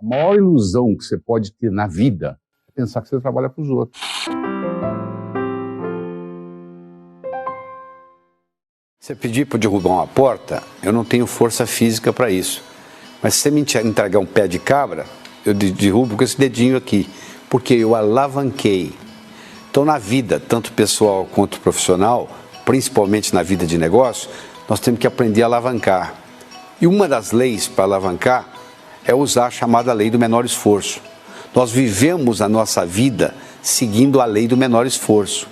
A maior ilusão que você pode ter na vida é pensar que você trabalha para os outros. Se eu pedir para derrubar uma porta, eu não tenho força física para isso. Mas se você me entregar um pé de cabra, eu derrubo com esse dedinho aqui, porque eu alavanquei. Então, na vida, tanto pessoal quanto profissional, principalmente na vida de negócio, nós temos que aprender a alavancar. E uma das leis para alavancar é usar a chamada lei do menor esforço. Nós vivemos a nossa vida seguindo a lei do menor esforço.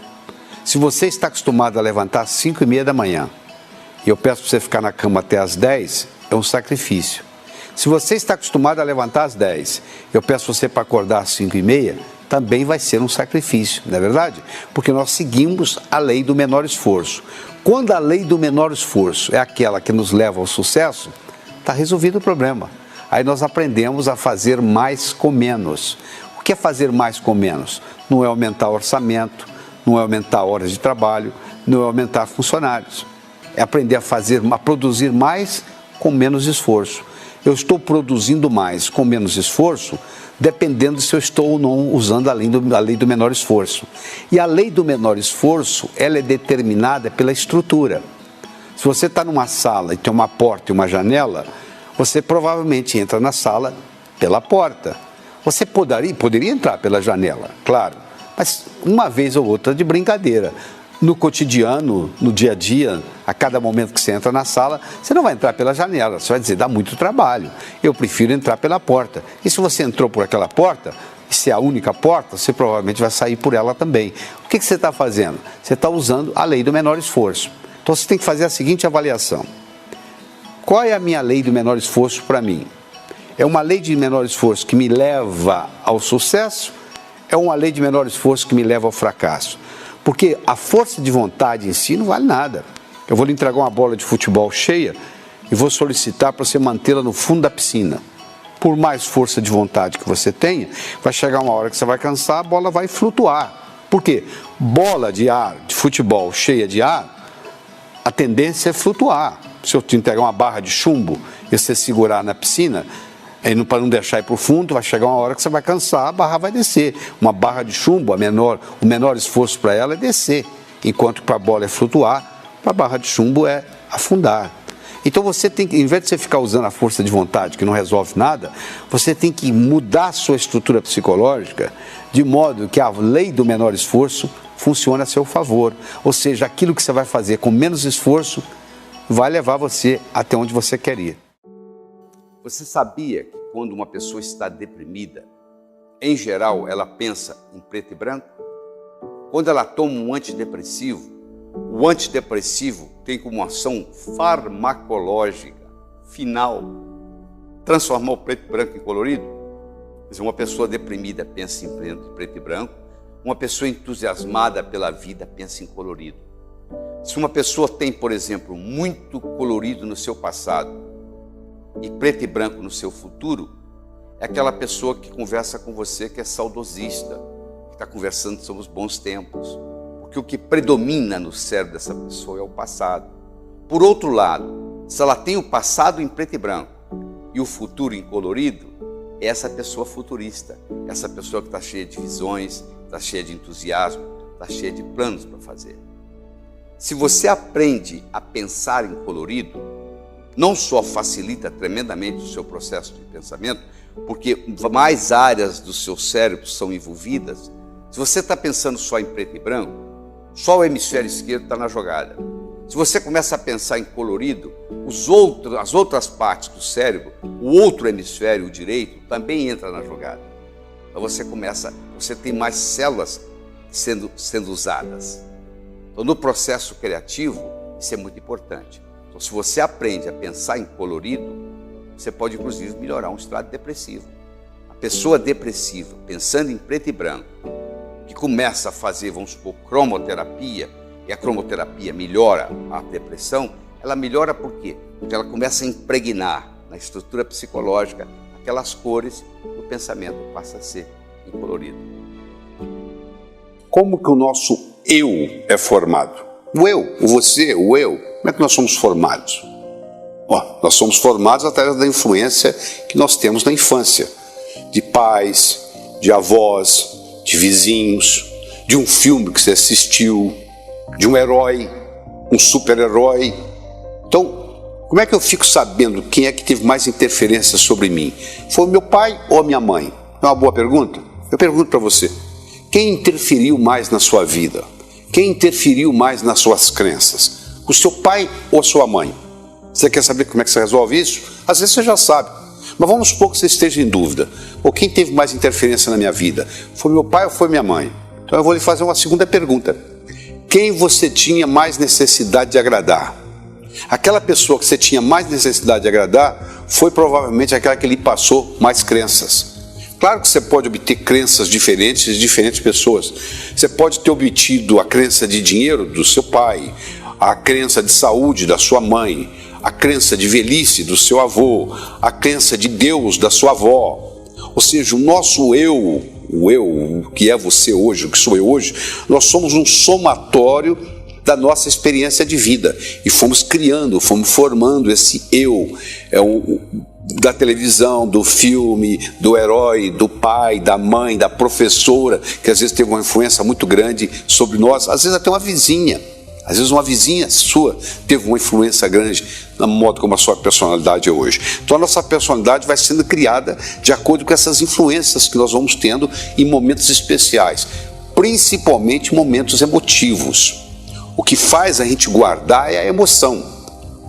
Se você está acostumado a levantar às 5h30 da manhã e eu peço para você ficar na cama até às 10, é um sacrifício. Se você está acostumado a levantar às 10, eu peço você para acordar às 5h30, também vai ser um sacrifício, não é verdade? Porque nós seguimos a lei do menor esforço. Quando a lei do menor esforço é aquela que nos leva ao sucesso, está resolvido o problema. Aí nós aprendemos a fazer mais com menos. O que é fazer mais com menos? Não é aumentar o orçamento, não é aumentar horas de trabalho, não é aumentar funcionários. É aprender a produzir mais com menos esforço. Eu estou produzindo mais com menos esforço, dependendo se eu estou ou não usando a lei do menor esforço. E a lei do menor esforço, ela é determinada pela estrutura. Se você está numa sala e tem uma porta e uma janela, você provavelmente entra na sala pela porta. Você poderia entrar pela janela, claro, mas uma vez ou outra de brincadeira. No cotidiano, no dia a dia, a cada momento que você entra na sala, você não vai entrar pela janela, você vai dizer, dá muito trabalho, eu prefiro entrar pela porta. E se você entrou por aquela porta, e se é a única porta, você provavelmente vai sair por ela também. O que você está fazendo? Você está usando a lei do menor esforço. Então você tem que fazer a seguinte avaliação. Qual é a minha lei do menor esforço para mim? É uma lei de menor esforço que me leva ao sucesso? É uma lei de menor esforço que me leva ao fracasso? Porque a força de vontade em si não vale nada. Eu vou lhe entregar uma bola de futebol cheia e vou solicitar para você mantê-la no fundo da piscina. Por mais força de vontade que você tenha, vai chegar uma hora que você vai cansar, a bola vai flutuar. Por quê? Bola de ar, de futebol cheia de ar, a tendência é flutuar. Se eu te entregar uma barra de chumbo e você segurar na piscina, para não deixar ir para o fundo, vai chegar uma hora que você vai cansar, a barra vai descer. Uma barra de chumbo, o menor esforço para ela é descer, enquanto que para a bola é flutuar, para a barra de chumbo é afundar. Então você tem que, em vez de você ficar usando a força de vontade, que não resolve nada, você tem que mudar a sua estrutura psicológica de modo que a lei do menor esforço funcione a seu favor. Ou seja, aquilo que você vai fazer com menos esforço vai levar você até onde você quer ir. Você sabia que quando uma pessoa está deprimida, em geral ela pensa em preto e branco? Quando ela toma um antidepressivo, o antidepressivo tem como ação farmacológica final transformar o preto e branco em colorido? Quer dizer, uma pessoa deprimida pensa em preto e branco, uma pessoa entusiasmada pela vida pensa em colorido. Se uma pessoa tem, por exemplo, muito colorido no seu passado e preto e branco no seu futuro, é aquela pessoa que conversa com você que é saudosista, que está conversando sobre os bons tempos, porque o que predomina no cérebro dessa pessoa é o passado. Por outro lado, se ela tem o passado em preto e branco e o futuro em colorido, é essa pessoa futurista, essa pessoa que está cheia de visões, está cheia de entusiasmo, está cheia de planos para fazer. Se você aprende a pensar em colorido, não só facilita tremendamente o seu processo de pensamento, porque mais áreas do seu cérebro são envolvidas. Se você está pensando só em preto e branco, só o hemisfério esquerdo está na jogada. Se você começa a pensar em colorido, as outras partes do cérebro, o outro hemisfério, o direito, também entra na jogada. Então você tem mais células sendo usadas. Então, no processo criativo, isso é muito importante. Então, se você aprende a pensar em colorido, você pode, inclusive, melhorar um estado depressivo. A pessoa depressiva, pensando em preto e branco, que começa a fazer, vamos supor, cromoterapia, e a cromoterapia melhora a depressão, ela melhora por quê? Porque ela começa a impregnar na estrutura psicológica aquelas cores e o pensamento passa a ser colorido. Como que o nosso eu é formado? O eu, o você, o eu. Como é que nós somos formados? Nós somos formados através da influência que nós temos na infância. de pais, de avós, de vizinhos, de um filme que você assistiu, de um herói, um super-herói. Então, como é que eu fico sabendo quem é que teve mais interferência sobre mim? Foi o meu pai ou a minha mãe? É uma boa pergunta? Eu pergunto para você, quem interferiu mais na sua vida? Quem interferiu mais nas suas crenças? O seu pai ou a sua mãe? Você quer saber como é que você resolve isso? Às vezes você já sabe, mas vamos supor que você esteja em dúvida. Ou quem teve mais interferência na minha vida? Foi meu pai ou foi minha mãe? Então eu vou lhe fazer uma segunda pergunta. Quem você tinha mais necessidade de agradar? Aquela pessoa que você tinha mais necessidade de agradar foi provavelmente aquela que lhe passou mais crenças. Claro que você pode obter crenças diferentes de diferentes pessoas. Você pode ter obtido a crença de dinheiro do seu pai, a crença de saúde da sua mãe, a crença de velhice do seu avô, a crença de Deus da sua avó. Ou seja, o nosso eu, o que é você hoje, o que sou eu hoje, nós somos um somatório da nossa experiência de vida e fomos criando, fomos formando esse eu, da televisão, do filme, do herói, do pai, da mãe, da professora, que às vezes teve uma influência muito grande sobre nós, às vezes até uma vizinha. Às vezes uma vizinha sua teve uma influência grande no modo como a sua personalidade é hoje. Então a nossa personalidade vai sendo criada de acordo com essas influências que nós vamos tendo em momentos especiais, principalmente momentos emotivos. O que faz a gente guardar é a emoção.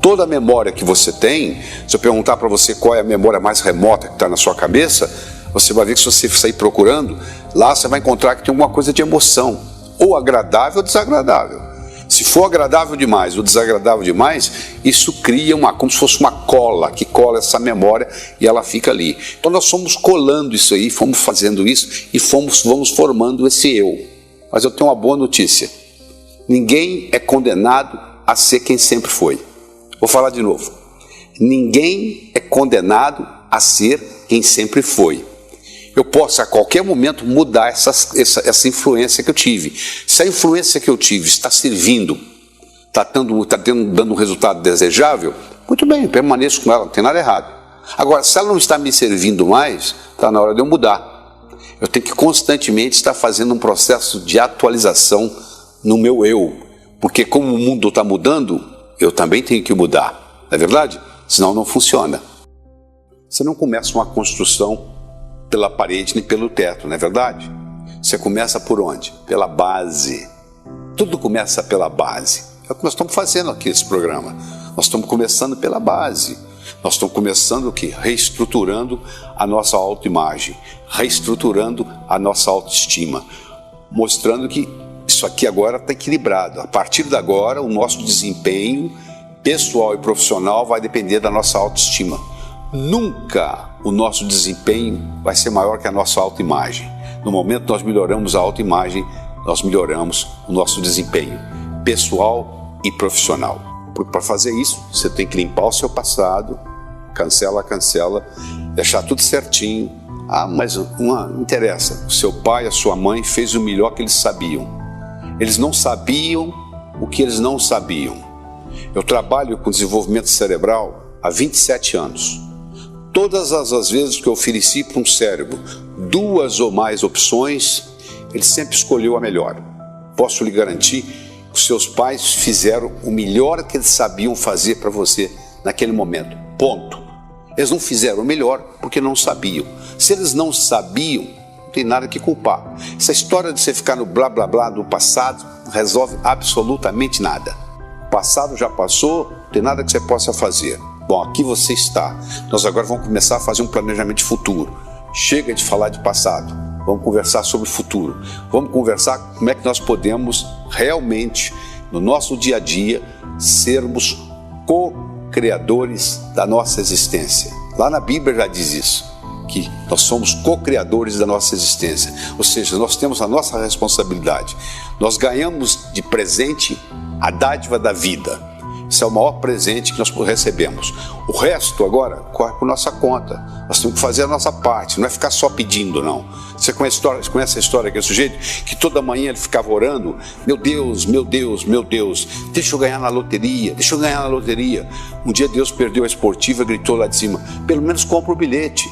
Toda a memória que você tem, se eu perguntar para você qual é a memória mais remota que está na sua cabeça, você vai ver que se você sair procurando, lá você vai encontrar que tem alguma coisa de emoção, ou agradável ou desagradável. Se for agradável demais ou desagradável demais, isso cria como se fosse uma cola, que cola essa memória e ela fica ali. Então nós fomos colando isso aí, fomos fazendo isso e vamos formando esse eu. Mas eu tenho uma boa notícia. Ninguém é condenado a ser quem sempre foi. Vou falar de novo. Ninguém é condenado a ser quem sempre foi. Eu posso a qualquer momento mudar essa influência que eu tive. Se a influência que eu tive está servindo, está dando um resultado desejável, muito bem, eu permaneço com ela, não tem nada errado. Agora, se ela não está me servindo mais, está na hora de eu mudar. Eu tenho que constantemente estar fazendo um processo de atualização no meu eu, porque como o mundo está mudando, eu também tenho que mudar, não é verdade? Senão não funciona. Você não começa uma construção pela parede nem pelo teto, não é verdade? Você começa por onde? Pela base. Tudo começa pela base. É o que nós estamos fazendo aqui nesse programa. Nós estamos começando pela base. Nós estamos começando o quê? Reestruturando a nossa autoimagem, reestruturando a nossa autoestima, mostrando que isso aqui agora está equilibrado. A partir de agora, o nosso desempenho pessoal e profissional vai depender da nossa autoestima. Nunca o nosso desempenho vai ser maior que a nossa autoimagem. No momento que nós melhoramos a autoimagem, nós melhoramos o nosso desempenho pessoal e profissional. Porque para fazer isso, você tem que limpar o seu passado, cancela, deixar tudo certinho. Ah, mas não interessa. O seu pai, a sua mãe fez o melhor que eles sabiam. Eles não sabiam o que eles não sabiam. Eu trabalho com desenvolvimento cerebral há 27 anos. Todas as vezes que eu ofereci para um cérebro 2 ou mais opções, ele sempre escolheu a melhor. Posso lhe garantir que os seus pais fizeram o melhor que eles sabiam fazer para você naquele momento. Ponto. Eles não fizeram o melhor porque não sabiam. Se eles não sabiam, não tem nada que culpar. Essa história de você ficar no blá blá blá do passado não resolve absolutamente nada. O passado já passou, não tem nada que você possa fazer. Bom, aqui você está. Nós agora vamos começar a fazer um planejamento de futuro. Chega de falar de passado. Vamos conversar sobre o futuro. Vamos conversar como é que nós podemos realmente, no nosso dia a dia, sermos co-criadores da nossa existência. Lá na Bíblia já diz isso, que nós somos co-criadores da nossa existência. Ou seja, nós temos a nossa responsabilidade. Nós ganhamos de presente a dádiva da vida. Esse é o maior presente que nós recebemos. O resto agora corre por nossa conta. Nós temos que fazer a nossa parte, não é ficar só pedindo, não. Você conhece a história daquele sujeito que toda manhã ele ficava orando: meu Deus, meu Deus, meu Deus, deixa eu ganhar na loteria, deixa eu ganhar na loteria. Um dia Deus perdeu a esportiva e gritou lá de cima: pelo menos compra o bilhete.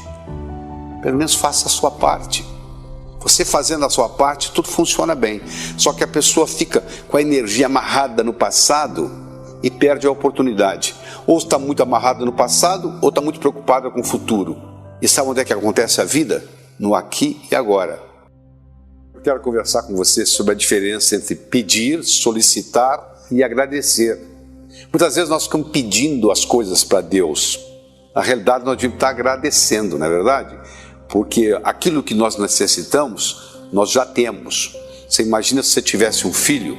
Pelo menos faça a sua parte. Você fazendo a sua parte, tudo funciona bem. Só que a pessoa fica com a energia amarrada no passado e perde a oportunidade. Ou está muito amarrada no passado, ou está muito preocupada com o futuro. E sabe onde é que acontece a vida? No aqui e agora. Eu quero conversar com você sobre a diferença entre pedir, solicitar e agradecer. Muitas vezes nós ficamos pedindo as coisas para Deus. Na realidade, nós devemos estar agradecendo, não é verdade? Porque aquilo que nós necessitamos, nós já temos. Você imagina se você tivesse um filho,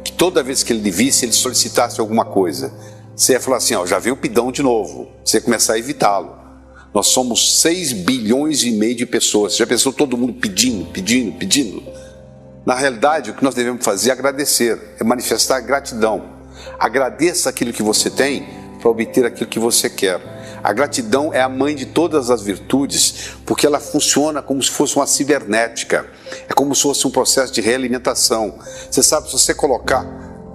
que toda vez que ele lhe visse, ele solicitasse alguma coisa. Você ia falar assim, ó, já veio o pidão de novo. Você ia começar a evitá-lo. Nós somos 6 bilhões e meio de pessoas. Você já pensou todo mundo pedindo? Na realidade, o que nós devemos fazer é agradecer, é manifestar gratidão. Agradeça aquilo que você tem para obter aquilo que você quer. A gratidão é a mãe de todas as virtudes, porque ela funciona como se fosse uma cibernética. É como se fosse um processo de realimentação. Você sabe, se você colocar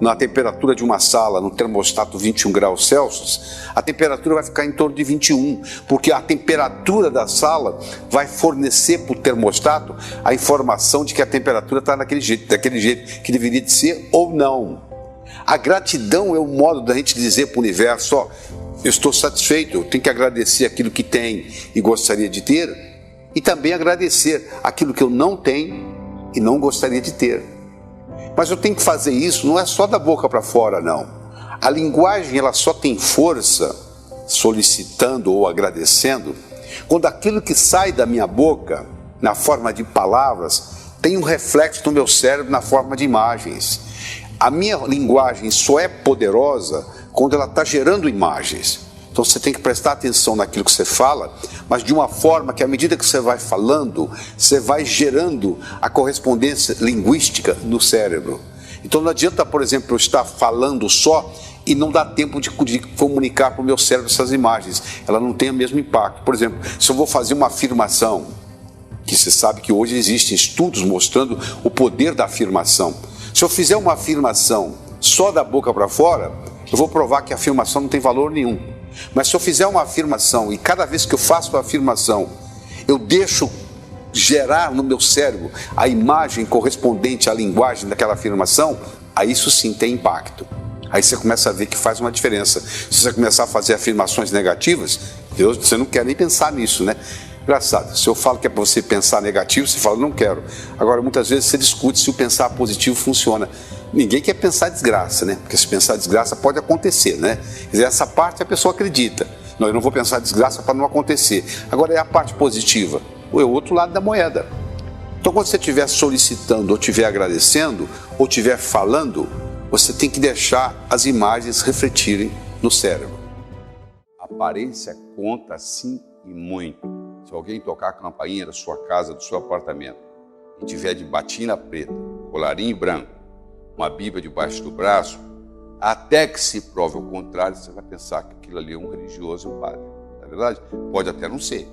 na temperatura de uma sala, no termostato 21 graus Celsius, a temperatura vai ficar em torno de 21, porque a temperatura da sala vai fornecer para o termostato a informação de que a temperatura está daquele jeito que deveria de ser ou não. A gratidão é o modo da gente dizer para o universo, ó, eu estou satisfeito, eu tenho que agradecer aquilo que tem e gostaria de ter, e também agradecer aquilo que eu não tenho e não gostaria de ter. Mas eu tenho que fazer isso, não é só da boca para fora, não. A linguagem, ela só tem força, solicitando ou agradecendo, quando aquilo que sai da minha boca, na forma de palavras, tem um reflexo no meu cérebro na forma de imagens. A minha linguagem só é poderosa quando ela está gerando imagens. Então você tem que prestar atenção naquilo que você fala, mas de uma forma que à medida que você vai falando, você vai gerando a correspondência linguística no cérebro. Então não adianta, por exemplo, eu estar falando só e não dá tempo de comunicar para o meu cérebro essas imagens. Ela não tem o mesmo impacto. Por exemplo, se eu vou fazer uma afirmação, que você sabe que hoje existem estudos mostrando o poder da afirmação. Se eu fizer uma afirmação só da boca para fora, eu vou provar que a afirmação não tem valor nenhum. Mas se eu fizer uma afirmação e cada vez que eu faço a afirmação, eu deixo gerar no meu cérebro a imagem correspondente à linguagem daquela afirmação, aí isso sim tem impacto. Aí você começa a ver que faz uma diferença. Se você começar a fazer afirmações negativas, você não quer nem pensar nisso, né? Engraçado, se eu falo que é para você pensar negativo, você fala, não quero. Agora, muitas vezes você discute se o pensar positivo funciona. Ninguém quer pensar desgraça, né? Porque se pensar desgraça pode acontecer, né? Quer dizer, essa parte a pessoa acredita. Não, eu não vou pensar desgraça para não acontecer. Agora é a parte positiva, ou é o outro lado da moeda. Então, quando você estiver solicitando, ou estiver agradecendo, ou estiver falando, você tem que deixar as imagens refletirem no cérebro. A aparência conta sim e muito. Se alguém tocar a campainha da sua casa, do seu apartamento, e tiver de batina preta, colarinho branco, uma Bíblia debaixo do braço, até que se prove o contrário, você vai pensar que aquilo ali é um religioso e um padre. Não é verdade? Pode até não ser.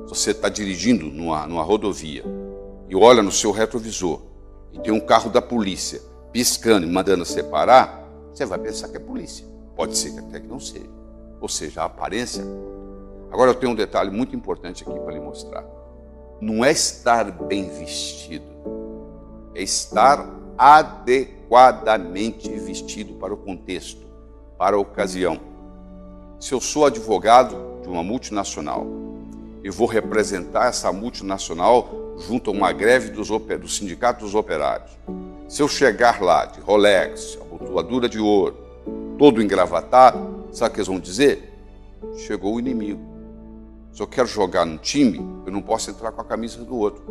Se você está dirigindo numa rodovia e olha no seu retrovisor e tem um carro da polícia piscando e mandando separar, você vai pensar que é polícia. Pode ser que até que não seja. Ou seja, a aparência. Agora eu tenho um detalhe muito importante aqui para lhe mostrar. Não é estar bem vestido, é estar adequadamente vestido para o contexto, para a ocasião. Se eu sou advogado de uma multinacional, eu vou representar essa multinacional junto a uma greve do Sindicato dos Operários. Se eu chegar lá de Rolex, abotoadura de ouro, todo engravatado, sabe o que eles vão dizer? Chegou o inimigo. Se eu quero jogar num time, eu não posso entrar com a camisa do outro.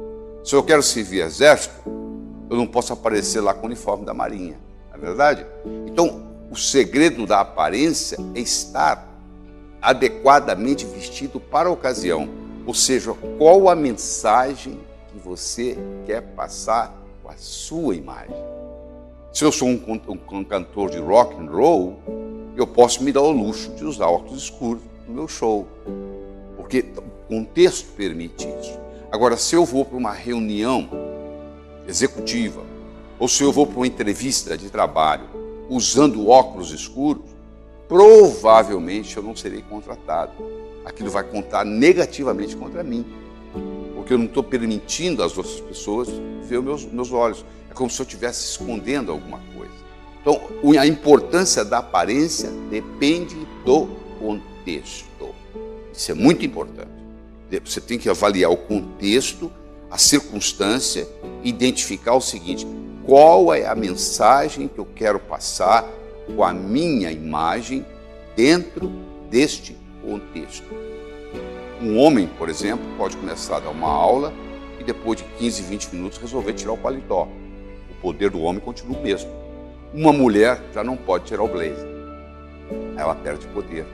Se eu quero servir exército, eu não posso aparecer lá com o uniforme da Marinha. Não é verdade? Então, o segredo da aparência é estar adequadamente vestido para a ocasião. Ou seja, qual a mensagem que você quer passar com a sua imagem. Se eu sou um cantor de rock and roll, eu posso me dar o luxo de usar óculos escuros no meu show. Porque o contexto permite isso. Agora, se eu vou para uma reunião executiva, ou se eu vou para uma entrevista de trabalho usando óculos escuros, provavelmente eu não serei contratado. Aquilo vai contar negativamente contra mim. porque eu não estou permitindo às outras pessoas ver os meus olhos. É como se eu estivesse escondendo alguma coisa. Então, a importância da aparência depende do contexto. Isso é muito importante. Você tem que avaliar o contexto, a circunstância, identificar o seguinte: qual é a mensagem que eu quero passar com a minha imagem dentro deste contexto. Um homem, por exemplo, pode começar a dar uma aula e depois de 15, 20 minutos resolver tirar o paletó. O poder do homem continua o mesmo. Uma mulher já não pode tirar o blazer. Ela perde poder.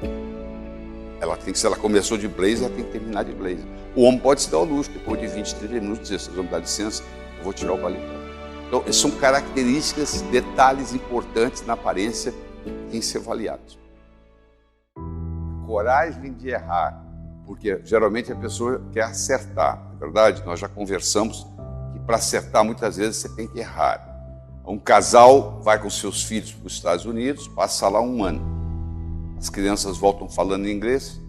Se ela começou de blazer, ela tem que terminar de blazer. O homem pode se dar ao luxo, depois de 20, 30 minutos, dizer: vocês vão me dar licença, eu vou tirar o paletó. Então, são características, detalhes importantes na aparência que têm que ser avaliados. Coragem de errar, porque geralmente a pessoa quer acertar, não é verdade? Nós já conversamos que para acertar muitas vezes você tem que errar. Um casal vai com seus filhos para os Estados Unidos, passa lá um ano. As crianças voltam falando inglês,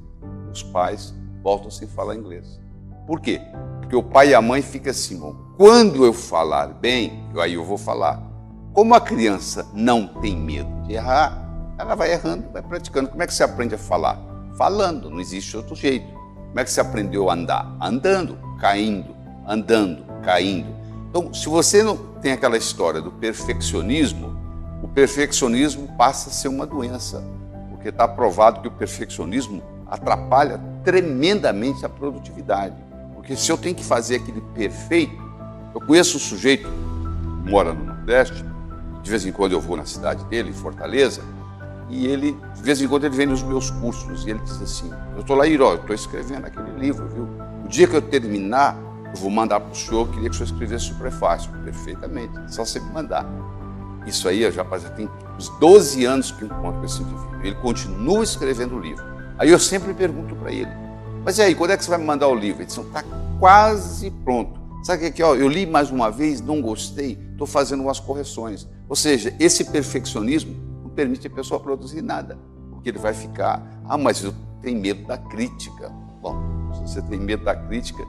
os pais voltam sem falar inglês. Por quê? Porque o pai e a mãe ficam assim: bom, quando eu falar bem, aí eu vou falar. Como a criança não tem medo de errar, ela vai errando, vai praticando. Como é que você aprende a falar? Falando, não existe outro jeito. Como é que você aprendeu a andar? Andando, caindo, andando, caindo. Então, se você não tem aquela história do perfeccionismo, o perfeccionismo passa a ser uma doença, porque está provado que o perfeccionismo atrapalha tremendamente a produtividade. Porque se eu tenho que fazer aquele perfeito, eu conheço um sujeito que mora no Nordeste, de vez em quando eu vou na cidade dele, em Fortaleza, e ele, de vez em quando, ele vem nos meus cursos e ele diz assim: eu estou lá, eu estou escrevendo aquele livro, viu? O dia que eu terminar, eu vou mandar para o senhor, eu queria que o senhor escrevesse o prefácio. Perfeitamente, só você me mandar. Isso aí, já tem uns 12 anos que eu encontro com esse indivíduo. Ele continua escrevendo o livro. Aí eu sempre pergunto para ele: mas e aí, quando é que você vai me mandar o livro? Ele diz: está quase pronto. Sabe o que é? Eu li mais uma vez, não gostei, estou fazendo umas correções. Ou seja, esse perfeccionismo não permite a pessoa produzir nada, porque ele vai ficar: mas eu tenho medo da crítica. Bom, se você tem medo da crítica,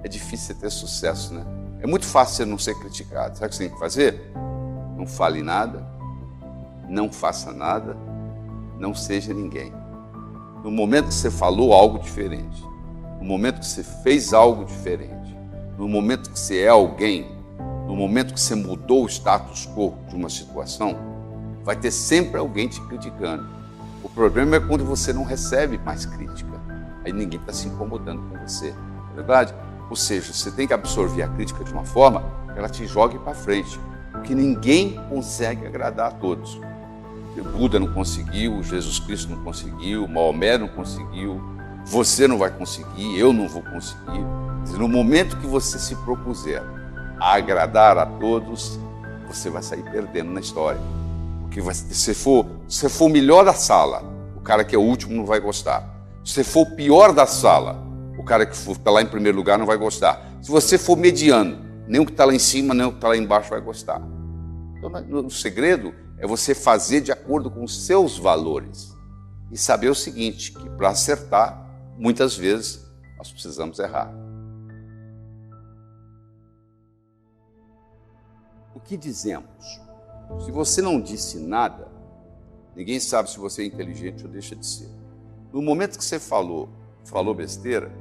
é difícil você ter sucesso, né? É muito fácil você não ser criticado. Sabe o que você tem que fazer? Não fale nada, não faça nada, não seja ninguém. No momento que você falou algo diferente, no momento que você fez algo diferente, no momento que você é alguém, no momento que você mudou o status quo de uma situação, vai ter sempre alguém te criticando. O problema é quando você não recebe mais crítica. Aí ninguém está se incomodando com você, não é verdade? Ou seja, você tem que absorver a crítica de uma forma que ela te jogue para frente, porque ninguém consegue agradar a todos. O Buda não conseguiu, Jesus Cristo não conseguiu, Maomé não conseguiu, você não vai conseguir, eu não vou conseguir. No momento que você se propuser a agradar a todos, você vai sair perdendo na história. Porque se você for o melhor da sala, o cara que é o último não vai gostar. Se você for o pior da sala, o cara que está lá em primeiro lugar não vai gostar. Se você for mediano, nem o que está lá em cima, nem o que está lá embaixo vai gostar. Então, o segredo é você fazer de acordo com os seus valores e saber o seguinte, que para acertar, muitas vezes, nós precisamos errar. O que dizemos? Se você não disse nada, ninguém sabe se você é inteligente ou deixa de ser. No momento que você falou besteira,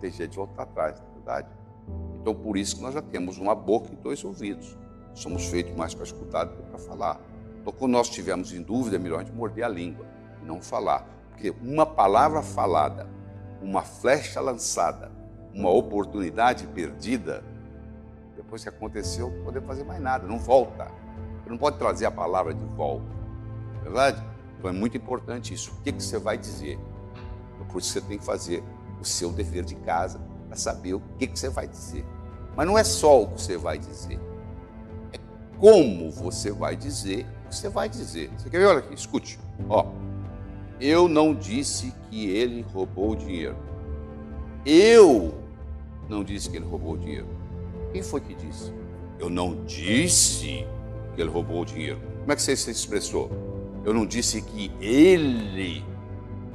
tem jeito de voltar atrás, na verdade. Então, por isso que nós já temos uma boca e 2 ouvidos. Somos feitos mais para escutar do que para falar. Então, quando nós estivermos em dúvida, é melhor a gente morder a língua e não falar. Porque uma palavra falada, uma flecha lançada, uma oportunidade perdida, depois que aconteceu, não podemos fazer mais nada, não volta. Você não pode trazer a palavra de volta, não é verdade? Então é muito importante isso. O que você vai dizer? Por isso você tem que fazer o seu dever de casa para saber o que você vai dizer. Mas não é só o que você vai dizer, é como você vai dizer o que você vai dizer. Você quer ver? Olha aqui, escute. Eu não disse que ele roubou o dinheiro. Eu não disse que ele roubou o dinheiro. Quem foi que disse? Eu não disse que ele roubou o dinheiro. Como é que você se expressou? Eu não disse que ele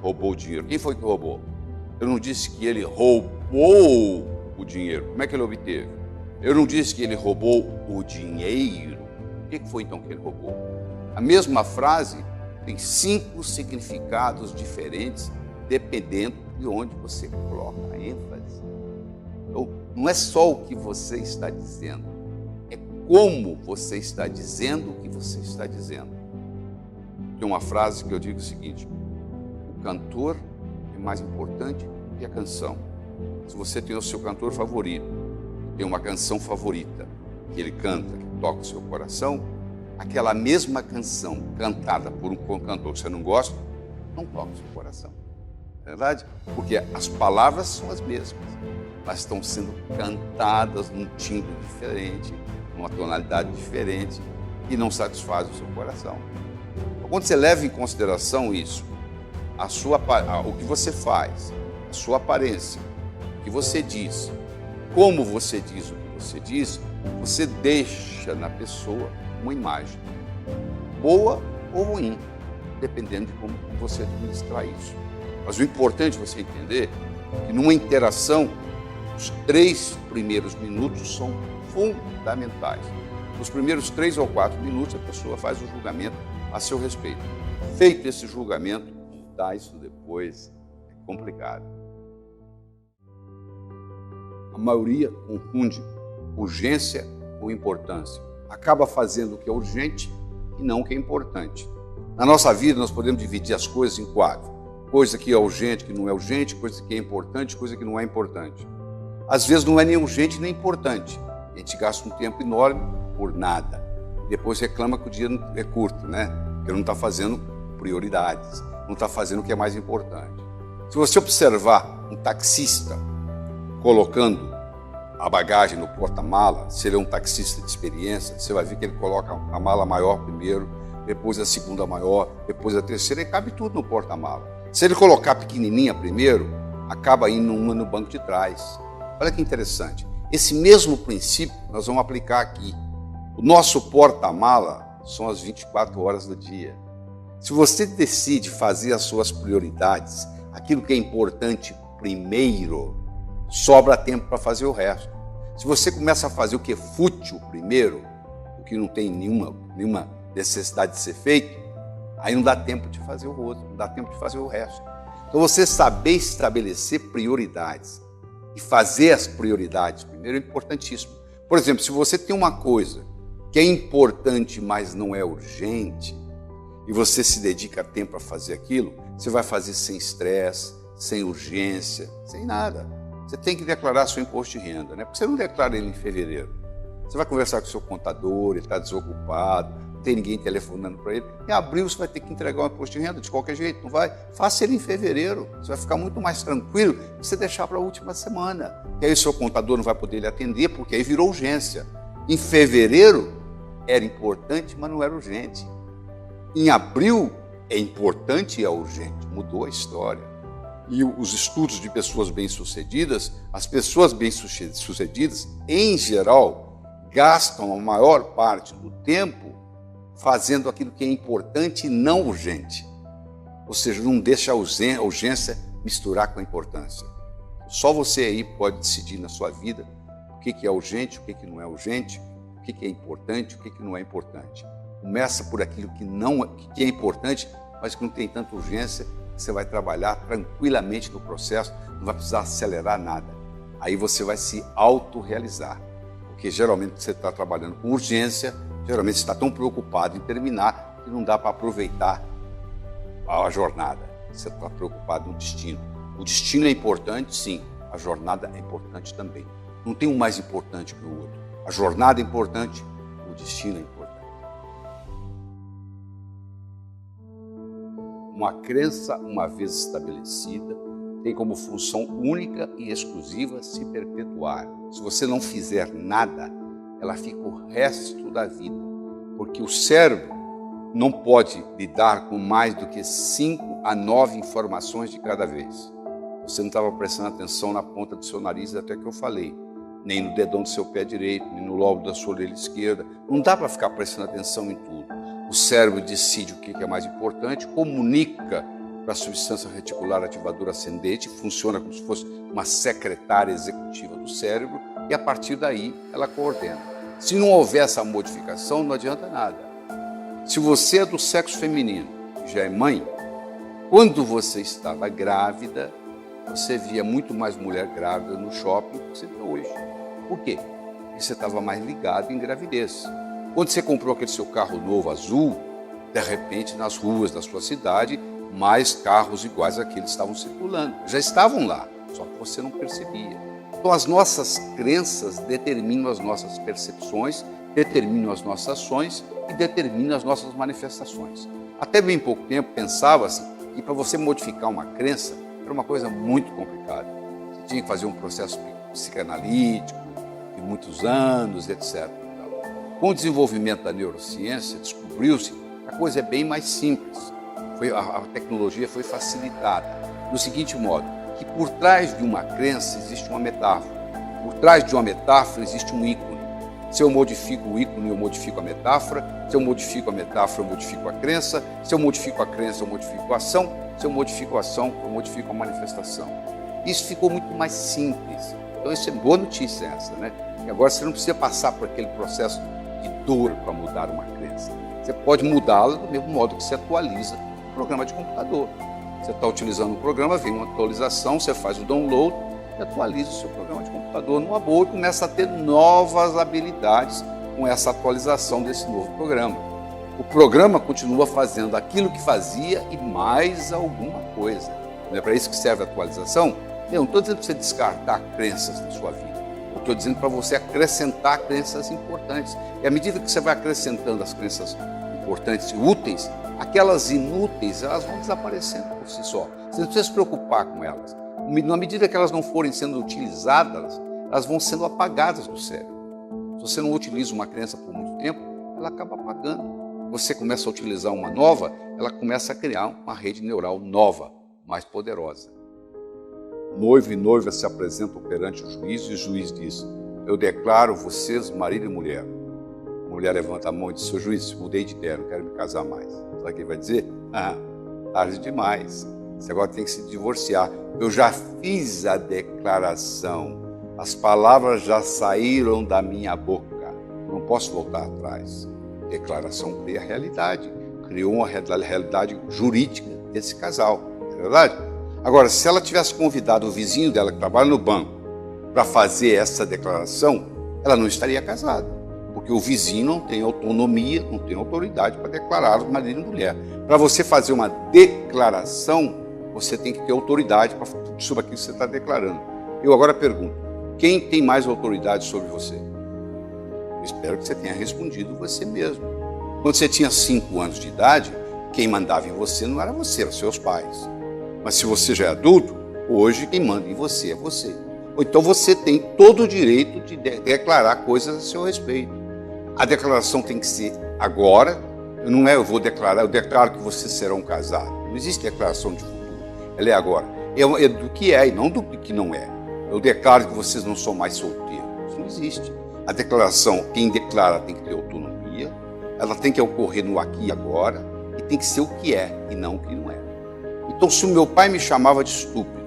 roubou o dinheiro. Quem foi que roubou? Eu não disse que ele roubou o dinheiro. Como é que ele obteve? Eu não disse que ele roubou o dinheiro. O que foi então que ele roubou? A mesma frase tem 5 significados diferentes, dependendo de onde você coloca a ênfase. Então, não é só o que você está dizendo, é como você está dizendo o que você está dizendo. Tem uma frase que eu digo o seguinte: o cantor é mais importante do que a canção. Se você tem o seu cantor favorito, tem uma canção favorita, que ele canta, que toca o seu coração, aquela mesma canção cantada por um cantor que você não gosta, não toca o seu coração. É verdade? Porque as palavras são as mesmas, mas estão sendo cantadas num timbre diferente, numa tonalidade diferente, e não satisfaz o seu coração. Então, quando você leva em consideração isso, o que você faz, a sua aparência, o que você diz, como você diz o que você diz, você deixa na pessoa uma imagem, boa ou ruim, dependendo de como você administrar isso. Mas o importante é você entender que numa interação, os 3 primeiros minutos são fundamentais. Nos primeiros 3 ou 4 minutos, a pessoa faz o julgamento a seu respeito. Feito esse julgamento, mudar isso depois é complicado. A maioria confunde urgência com importância. Acaba fazendo o que é urgente e não o que é importante. Na nossa vida, nós podemos dividir as coisas em 4. Coisa que é urgente, que não é urgente, coisa que é importante, coisa que não é importante. Às vezes não é nem urgente nem importante. A gente gasta um tempo enorme por nada. Depois reclama que o dia é curto, né? Porque não está fazendo prioridades, não está fazendo o que é mais importante. Se você observar um taxista colocando a bagagem no porta-mala, se ele é um taxista de experiência, você vai ver que ele coloca a mala maior primeiro, depois a segunda maior, depois a terceira, e cabe tudo no porta-mala. Se ele colocar pequenininha primeiro, acaba indo uma no banco de trás. Olha que interessante. Esse mesmo princípio nós vamos aplicar aqui. O nosso porta-mala são as 24 horas do dia. Se você decide fazer as suas prioridades, aquilo que é importante primeiro, sobra tempo para fazer o resto. Se você começa a fazer o que é fútil primeiro, o que não tem nenhuma necessidade de ser feito, aí não dá tempo de fazer o outro, não dá tempo de fazer o resto. Então você saber estabelecer prioridades e fazer as prioridades primeiro é importantíssimo. Por exemplo, se você tem uma coisa que é importante, mas não é urgente, e você se dedica tempo a fazer aquilo, você vai fazer sem estresse, sem urgência, sem nada. Você tem que declarar seu imposto de renda, né? Porque você não declara ele em fevereiro. Você vai conversar com o seu contador, ele está desocupado, não tem ninguém telefonando para ele. Em abril você vai ter que entregar o imposto de renda de qualquer jeito, não vai? Faça ele em fevereiro. Você vai ficar muito mais tranquilo se você deixar para a última semana. E aí o seu contador não vai poder lhe atender, porque aí virou urgência. Em fevereiro era importante, mas não era urgente. Em abril é importante e é urgente. Mudou a história. E os estudos de pessoas bem-sucedidas, as pessoas bem-sucedidas, em geral, gastam a maior parte do tempo fazendo aquilo que é importante e não urgente. Ou seja, não deixa a urgência misturar com a importância. Só você aí pode decidir na sua vida o que é urgente, o que não é urgente, o que é importante, o que não é importante. Começa por aquilo que é importante, mas que não tem tanta urgência. Você vai trabalhar tranquilamente no processo, não vai precisar acelerar nada. Aí você vai se autorrealizar. Porque geralmente você está trabalhando com urgência, geralmente você está tão preocupado em terminar que não dá para aproveitar a jornada. Você está preocupado no destino. O destino é importante, sim. A jornada é importante também. Não tem um mais importante que o outro. A jornada é importante, o destino é importante. Uma crença, uma vez estabelecida, tem como função única e exclusiva se perpetuar. Se você não fizer nada, ela fica o resto da vida, porque o cérebro não pode lidar com mais do que 5 a 9 informações de cada vez. Você não estava prestando atenção na ponta do seu nariz até que eu falei, nem no dedão do seu pé direito, nem no lóbulo da sua orelha esquerda. Não dá para ficar prestando atenção em tudo. O cérebro decide o que é mais importante, comunica para a substância reticular ativadora ascendente, funciona como se fosse uma secretária executiva do cérebro, e a partir daí ela coordena. Se não houver essa modificação, não adianta nada. Se você é do sexo feminino, já é mãe, quando você estava grávida, você via muito mais mulher grávida no shopping do que você vê hoje. Por quê? Porque você estava mais ligado em gravidez. Quando você comprou aquele seu carro novo azul, de repente nas ruas da sua cidade, mais carros iguais àqueles estavam circulando. Já estavam lá, só que você não percebia. Então as nossas crenças determinam as nossas percepções, determinam as nossas ações e determinam as nossas manifestações. Até bem pouco tempo pensava-se que para você modificar uma crença era uma coisa muito complicada. Você tinha que fazer um processo psicanalítico de muitos anos, etc. Com o desenvolvimento da neurociência, descobriu-se que a coisa é bem mais simples. A tecnologia foi facilitada no seguinte modo, que por trás de uma crença existe uma metáfora. Por trás de uma metáfora existe um ícone. Se eu modifico o ícone, eu modifico a metáfora. Se eu modifico a metáfora, eu modifico a crença. Se eu modifico a crença, eu modifico a ação. Se eu modifico a ação, eu modifico a manifestação. Isso ficou muito mais simples. Então isso é boa notícia essa, né? E agora você não precisa passar por aquele processo de dor para mudar uma crença. Você pode mudá-la do mesmo modo que você atualiza o programa de computador. Você está utilizando o programa, vem uma atualização, você faz o download e atualiza o seu programa de computador numa boa e começa a ter novas habilidades com essa atualização desse novo programa. O programa continua fazendo aquilo que fazia e mais alguma coisa. Não é para isso que serve a atualização? Eu não estou dizendo para você descartar crenças da sua vida. Eu estou dizendo para você acrescentar crenças importantes. E à medida que você vai acrescentando as crenças importantes e úteis, aquelas inúteis, elas vão desaparecendo por si só. Você não precisa se preocupar com elas. Na medida que elas não forem sendo utilizadas, elas vão sendo apagadas do cérebro. Se você não utiliza uma crença por muito tempo, ela acaba apagando. Você começa a utilizar uma nova, ela começa a criar uma rede neural nova, mais poderosa. Noivo e noiva se apresentam perante o juiz e o juiz diz: eu declaro vocês marido e mulher. A mulher levanta a mão e diz: seu juiz, mudei de ideia, não quero me casar mais. Sabe o que ele vai dizer? Tarde demais. Você agora tem que se divorciar. Eu já fiz a declaração. As palavras já saíram da minha boca. Não posso voltar atrás. Declaração cria realidade. Criou uma realidade jurídica desse casal. Não é verdade? Agora, se ela tivesse convidado o vizinho dela que trabalha no banco para fazer essa declaração, ela não estaria casada. Porque o vizinho não tem autonomia, não tem autoridade para declarar marido e mulher. Para você fazer uma declaração, você tem que ter autoridade sobre aquilo que você está declarando. Eu agora pergunto, quem tem mais autoridade sobre você? Eu espero que você tenha respondido você mesmo. Quando você tinha 5 anos de idade, quem mandava em você não era você, eram seus pais. Mas se você já é adulto, hoje quem manda em você é você. Ou então você tem todo o direito de declarar coisas a seu respeito. A declaração tem que ser agora, não é eu vou declarar, eu declaro que vocês serão casados. Não existe declaração de futuro, ela é agora. É do que é e não do que não é. Eu declaro que vocês não são mais solteiros. Isso não existe. A declaração, quem declara tem que ter autonomia, ela tem que ocorrer no aqui e agora, e tem que ser o que é e não o que não é. Então, se o meu pai me chamava de estúpido,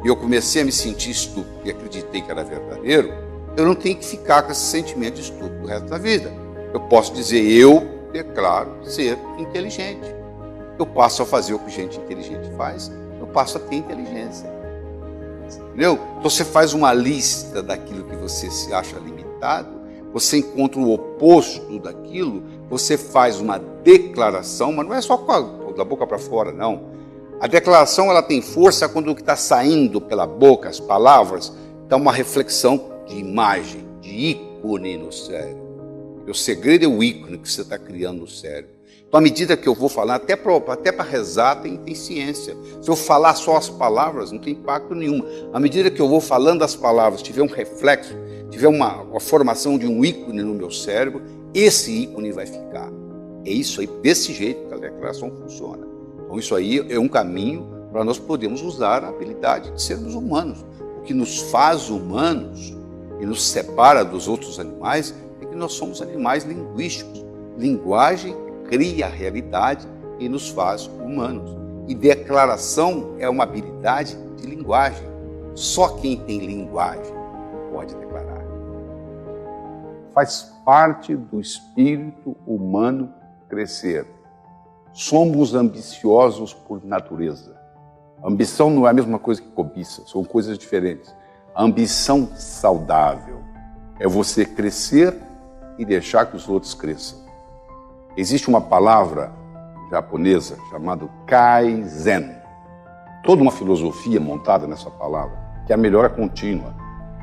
e eu comecei a me sentir estúpido e acreditei que era verdadeiro, eu não tenho que ficar com esse sentimento de estúpido o resto da vida. Eu posso dizer, eu declaro ser inteligente. Eu passo a fazer o que gente inteligente faz, eu passo a ter inteligência. Entendeu? Então você faz uma lista daquilo que você se acha limitado, você encontra o oposto daquilo, você faz uma declaração, mas não é só da boca para fora, não. A declaração ela tem força quando o que está saindo pela boca, as palavras, dá uma reflexão de imagem, de ícone no cérebro. O segredo é o ícone que você está criando no cérebro. Então, à medida que eu vou falar, até para rezar tem ciência. Se eu falar só as palavras, não tem impacto nenhum. À medida que eu vou falando as palavras, tiver um reflexo, tiver uma formação de um ícone no meu cérebro, esse ícone vai ficar. É isso aí, desse jeito que a declaração funciona. Então, isso aí é um caminho para nós podermos usar a habilidade de sermos humanos. O que nos faz humanos e nos separa dos outros animais é que nós somos animais linguísticos. Linguagem cria a realidade e nos faz humanos. E declaração é uma habilidade de linguagem. Só quem tem linguagem pode declarar. Faz parte do espírito humano crescer. Somos ambiciosos por natureza. Ambição não é a mesma coisa que cobiça, são coisas diferentes. A ambição saudável é você crescer e deixar que os outros cresçam. Existe uma palavra japonesa chamada Kaizen. Toda uma filosofia montada nessa palavra, que é a melhora contínua.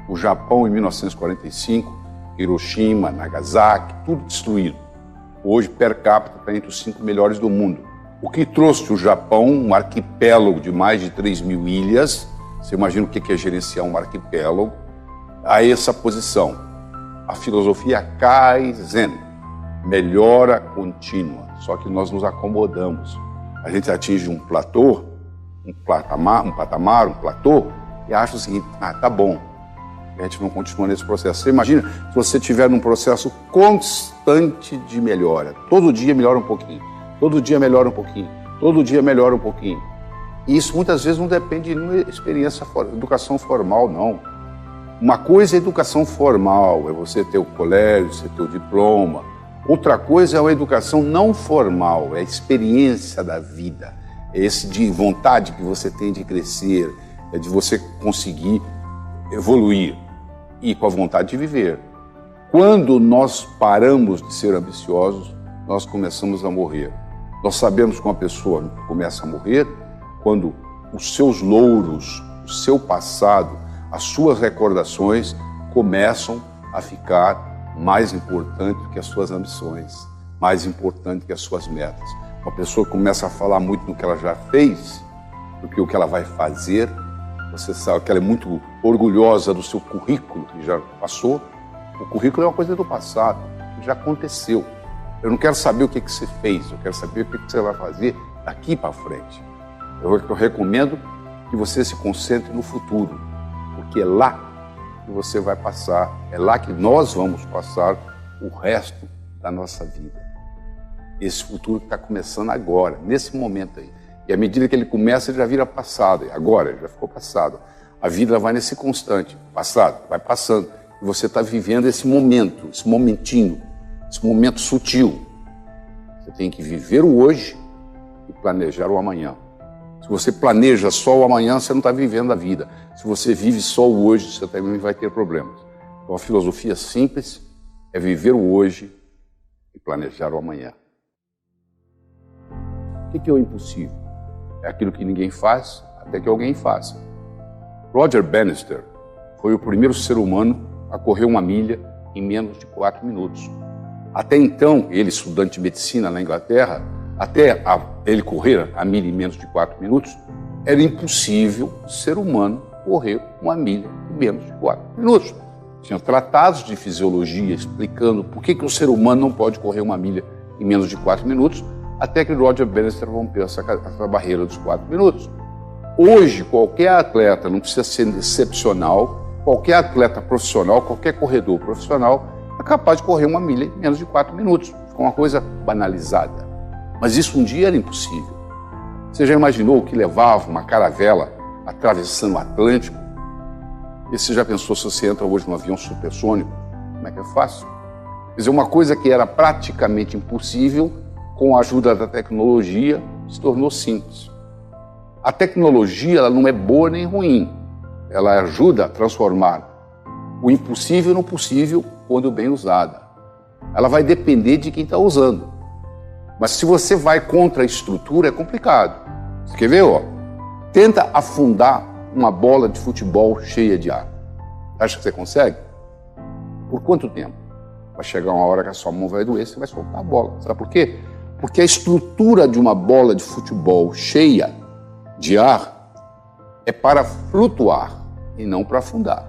O Japão, em 1945, Hiroshima, Nagasaki, tudo destruído. Hoje, per capita, está entre os 5 melhores do mundo. O que trouxe o Japão, um arquipélago de mais de 3.000 ilhas, você imagina o que é gerenciar um arquipélago, a essa posição. A filosofia Kaizen, melhora contínua, só que nós nos acomodamos. A gente atinge um platô, um platô, e acha o seguinte, tá bom. A gente não continua nesse processo. Você imagina se você estiver num processo constante de melhora. Todo dia melhora um pouquinho, todo dia melhora um pouquinho, todo dia melhora um pouquinho. E isso muitas vezes não depende de uma educação formal, não. Uma coisa é educação formal, é você ter o colégio, você ter o diploma. Outra coisa é a educação não formal, é a experiência da vida. É esse de vontade que você tem de crescer, é de você conseguir evoluir e com a vontade de viver. Quando nós paramos de ser ambiciosos, nós começamos a morrer. Nós sabemos que uma pessoa começa a morrer quando os seus louros, o seu passado, as suas recordações começam a ficar mais importantes do que as suas ambições, mais importantes que as suas metas. Uma pessoa começa a falar muito no que ela já fez do que o que ela vai fazer. Você sabe que ela é muito orgulhosa do seu currículo que já passou. O currículo é uma coisa do passado, que já aconteceu. Eu não quero saber o que você fez, eu quero saber o que você vai fazer daqui para frente. Eu recomendo que você se concentre no futuro, porque é lá que você vai passar, é lá que nós vamos passar o resto da nossa vida. Esse futuro que está começando agora, nesse momento aí. E à medida que ele começa, ele já vira passado. E agora, ele já ficou passado. A vida vai nesse constante, passado, vai passando. E você está vivendo esse momento, esse momentinho, esse momento sutil. Você tem que viver o hoje e planejar o amanhã. Se você planeja só o amanhã, você não está vivendo a vida. Se você vive só o hoje, você também vai ter problemas. Então, a filosofia simples é viver o hoje e planejar o amanhã. O que é o impossível? É aquilo que ninguém faz, até que alguém faça. Roger Bannister foi o primeiro ser humano a correr 1 milha em menos de 4 minutos. Até então, ele, estudante de medicina na Inglaterra, até ele correr a milha em menos de 4 minutos, era impossível o ser humano correr 1 milha em menos de 4 minutos. Tinha tratados de fisiologia explicando por que o ser humano não pode correr 1 milha em menos de 4 minutos, até que Roger Bannister rompeu essa barreira dos 4 minutos. Hoje, qualquer atleta, não precisa ser excepcional, qualquer atleta profissional, qualquer corredor profissional é capaz de correr 1 milha em menos de 4 minutos. Ficou uma coisa banalizada. Mas isso um dia era impossível. Você já imaginou o que levava uma caravela atravessando o Atlântico? E você já pensou se você entra hoje num avião supersônico? Como é que é fácil? Quer dizer, uma coisa que era praticamente impossível, com a ajuda da tecnologia, se tornou simples. A tecnologia ela não é boa nem ruim. Ela ajuda a transformar o impossível no possível quando bem usada. Ela vai depender de quem está usando. Mas se você vai contra a estrutura, é complicado. Você quer ver? Tenta afundar uma bola de futebol cheia de ar. Acha que você consegue? Por quanto tempo? Vai chegar uma hora que a sua mão vai doer, você vai soltar a bola. Sabe por quê? Porque a estrutura de uma bola de futebol cheia de ar é para flutuar e não para afundar.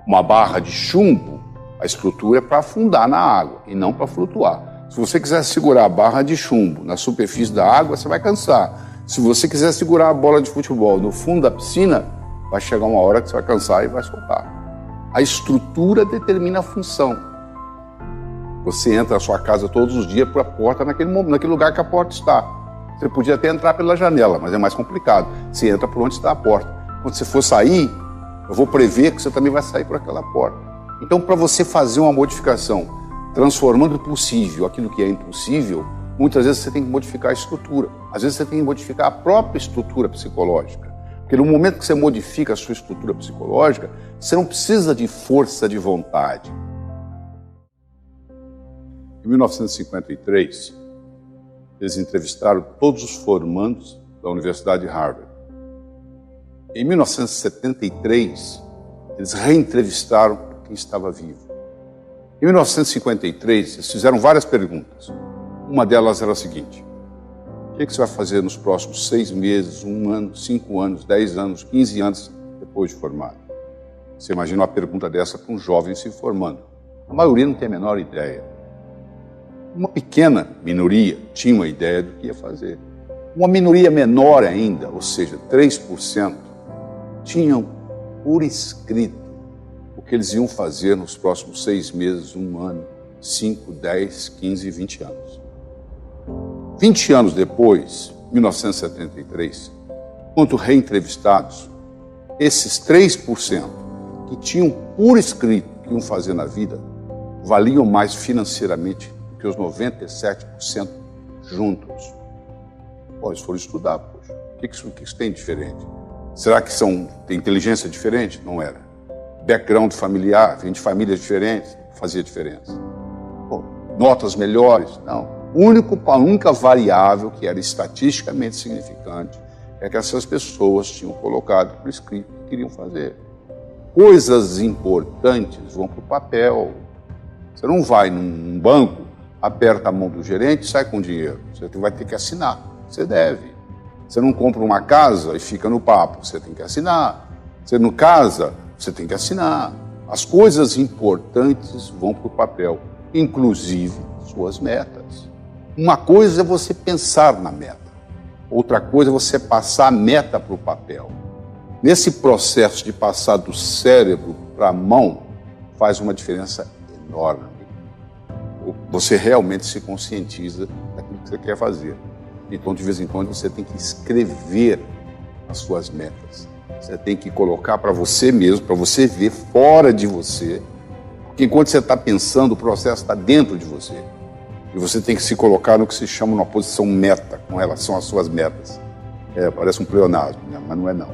Uma barra de chumbo, a estrutura é para afundar na água e não para flutuar. Se você quiser segurar a barra de chumbo na superfície da água, você vai cansar. Se você quiser segurar a bola de futebol no fundo da piscina, vai chegar uma hora que você vai cansar e vai soltar. A estrutura determina a função. Você entra na sua casa todos os dias por a porta naquele lugar que a porta está. Você podia até entrar pela janela, mas é mais complicado. Você entra por onde está a porta. Quando você for sair, eu vou prever que você também vai sair por aquela porta. Então, para você fazer uma modificação, transformando o possível aquilo que é impossível, muitas vezes você tem que modificar a estrutura. Às vezes você tem que modificar a própria estrutura psicológica. Porque no momento que você modifica a sua estrutura psicológica, você não precisa de força de vontade. Em 1953, eles entrevistaram todos os formandos da Universidade de Harvard. Em 1973, eles reentrevistaram quem estava vivo. Em 1953, eles fizeram várias perguntas. Uma delas era a seguinte: o que você vai fazer nos próximos 6 meses, 1 ano, 5 anos, 10 anos, 15 anos depois de formado? Você imagina uma pergunta dessa para um jovem se formando. A maioria não tem a menor ideia. Uma pequena minoria tinha uma ideia do que ia fazer. Uma minoria menor ainda, ou seja, 3%, tinham por escrito o que eles iam fazer nos próximos 6 meses, 1 ano, 5, 10, 15, 20 anos. 20 anos depois, 1973, quando reentrevistados, esses 3% que tinham por escrito o que iam fazer na vida, valiam mais financeiramente do que os 97% juntos. Pô, eles foram estudar, poxa. O que isso tem de diferente? Será que tem inteligência diferente? Não era. Background familiar, vem de famílias diferentes, fazia diferença. Pô, notas melhores? Não. A única variável que era estatisticamente significante é que essas pessoas tinham colocado por escrito o que queriam fazer. Coisas importantes vão para o papel. Você não vai num banco, aperta a mão do gerente e sai com dinheiro. Você vai ter que assinar. Você deve. Você não compra uma casa e fica no papo. Você tem que assinar. Você não casa, você tem que assinar. As coisas importantes vão para o papel, inclusive suas metas. Uma coisa é você pensar na meta. Outra coisa é você passar a meta para o papel. Nesse processo de passar do cérebro para a mão, faz uma diferença enorme. Você realmente se conscientiza daquilo que você quer fazer. Então, de vez em quando, você tem que escrever as suas metas. Você tem que colocar para você mesmo, para você ver fora de você. Porque enquanto você está pensando, o processo está dentro de você. E você tem que se colocar no que se chama uma posição meta com relação às suas metas. Parece um pleonasmo, né? Mas não é não.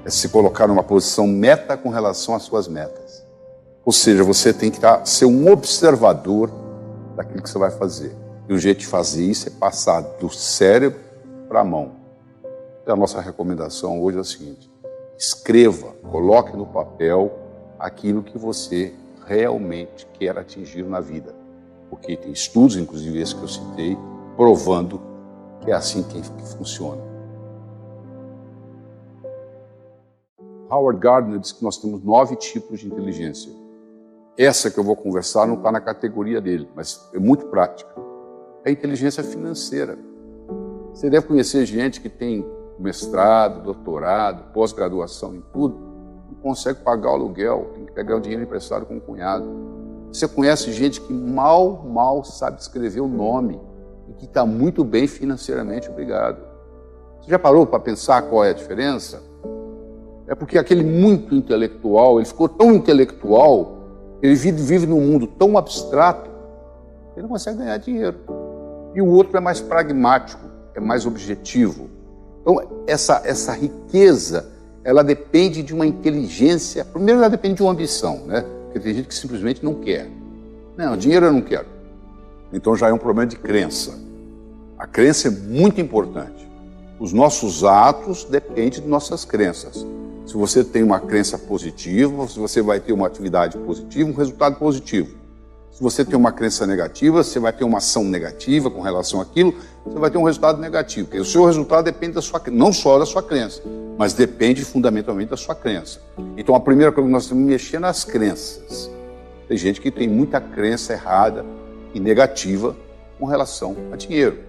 É se colocar numa posição meta com relação às suas metas. Ou seja, você tem que ser um observador daquilo que você vai fazer. E o jeito de fazer isso é passar do cérebro para a mão. Então, a nossa recomendação hoje é a seguinte: escreva, coloque no papel aquilo que você realmente quer atingir na vida. Porque tem estudos, inclusive esse que eu citei, provando que é assim que funciona. Howard Gardner diz que nós temos 9 tipos de inteligência. Essa que eu vou conversar não está na categoria dele, mas é muito prática. É a inteligência financeira. Você deve conhecer gente que tem mestrado, doutorado, pós-graduação em tudo, não consegue pagar o aluguel, tem que pegar o dinheiro emprestado com um cunhado. Você conhece gente que mal sabe escrever o nome e que está muito bem financeiramente, obrigado. Você já parou para pensar qual é a diferença? É porque aquele muito intelectual, ele ficou tão intelectual, ele vive num mundo tão abstrato, ele não consegue ganhar dinheiro. E o outro é mais pragmático, é mais objetivo. Então, essa riqueza, ela depende de uma inteligência. Primeiro, ela depende de uma ambição, né? Porque tem gente que simplesmente não quer. Não, dinheiro eu não quero. Então já é um problema de crença. A crença é muito importante. Os nossos atos dependem de nossas crenças. Se você tem uma crença positiva, você vai ter uma atividade positiva, um resultado positivo. Se você tem uma crença negativa, você vai ter uma ação negativa com relação àquilo, você vai ter um resultado negativo. Porque o seu resultado depende da sua, não só da sua crença, mas depende fundamentalmente da sua crença. Então a primeira coisa que nós temos que mexer nas crenças. Tem gente que tem muita crença errada e negativa com relação a dinheiro.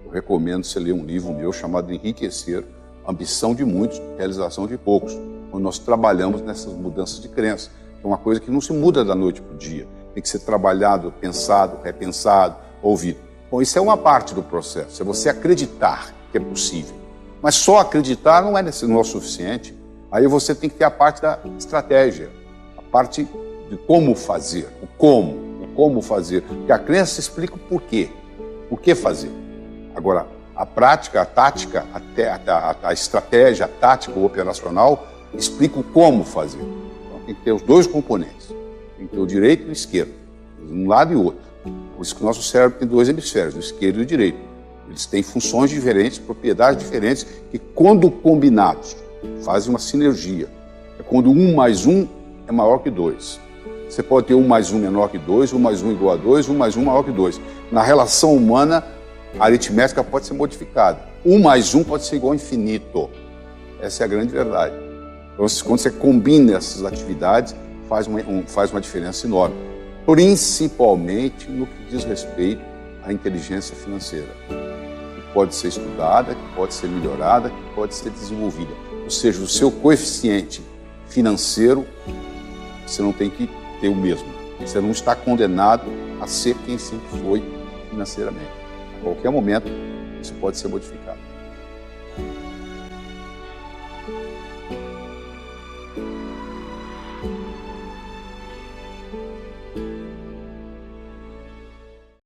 Eu recomendo você ler um livro meu chamado Enriquecer, Ambição de Muitos, Realização de Poucos, onde nós trabalhamos nessas mudanças de crença. É uma coisa que não se muda da noite para o dia. Tem que ser trabalhado, pensado, repensado, ouvido. Bom, isso é uma parte do processo. É você acreditar que é possível. Mas só acreditar não é o suficiente. Aí você tem que ter a parte da estratégia, a parte de como fazer, o como fazer. Porque a crença explica o porquê, por que fazer. Agora, a prática, a tática, a estratégia, a tática, o operacional, explica o como fazer. Então tem que ter os dois componentes. Tem que ter o direito e o esquerdo, um lado e outro. Por isso que o nosso cérebro tem dois hemisférios, o esquerdo e o direito. Eles têm funções diferentes, propriedades diferentes, que quando combinados fazem uma sinergia. É quando 1 mais 1 é maior que 2. Você pode ter 1 mais 1 menor que 2, 1 mais 1 igual a 2, 1 mais 1 maior que 2. Na relação humana, a aritmética pode ser modificada. 1 mais 1 pode ser igual a infinito. Essa é a grande verdade. Então, quando você combina essas atividades, faz uma diferença enorme. Principalmente no que diz respeito à inteligência financeira. Que pode ser estudada, que pode ser melhorada, que pode ser desenvolvida. Ou seja, o seu coeficiente financeiro, você não tem que ter o mesmo. Você não está condenado a ser quem sempre foi financeiramente. A qualquer momento, isso pode ser modificado.